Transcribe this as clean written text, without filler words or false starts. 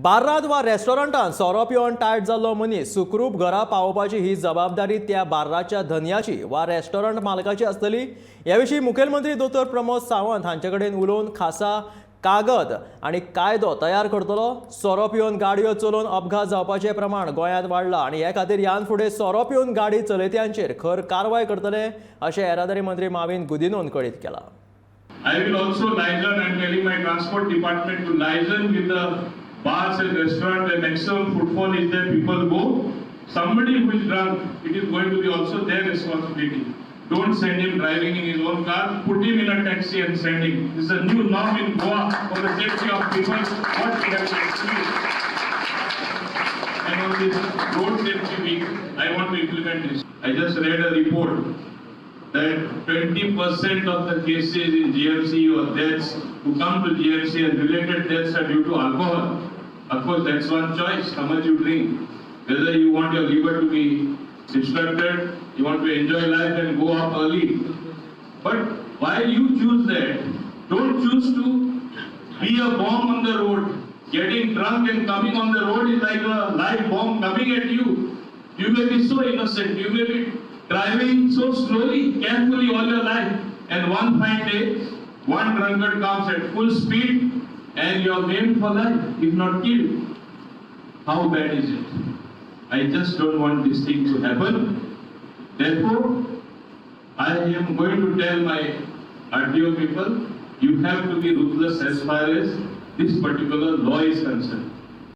बार्रांत वा रेस्टॉरंटात सोरो पिवन टायट जाल्लो मनीस सुखरूप घरा पावोवपाची ही जबाबदारी त्या बार्राच्या धन्याची वा रेस्टॉरंट मालकाची आसतली। ह्या विशीं मुखेलमंत्री दोतोर प्रमोद सावंत हांचे कडेन उलोवन खासा कागद आनी कायदो तयार करतलो। सोरो पिवन गाडयो चलोवन अपघात जावपाचें प्रमाण गोंयांत वाडलां आनी हे खातीर ह्यान फुडें सोरो पिवन गाडी चलयत्यांचेर खर कारवाय करतले अशें येरादारी मंत्री माविन गुदिनोन कळीत केलां। I will also liaison and telling my transport department to liaison with the bars and restaurants and maximum footfall is there, people go. Somebody who is drunk, it is going to be also their responsibility. Don't send him driving in his own car, put him in a taxi and send him. This is a new norm in Goa for the safety of people. What we have to experience. And on this road safety week, I want to implement this. I just read a report that 20% of the cases in GMC or deaths who come to GMC and related deaths are due to alcohol. Of course, that's one choice, how much you drink. Whether you want your liver to be instructed, you want to enjoy life and go up early. But while you choose that, don't choose to be a bomb on the road. Getting drunk and coming on the road is like a live bomb coming at you. You may be so innocent, you may be driving so slowly, carefully all your life, and one fine day, one drunkard comes at full speed and you are maimed for life, if not killed. How bad is it? I just don't want this thing to happen. Therefore, I am going to tell my RTO people, you have to be ruthless as far as this particular law is concerned.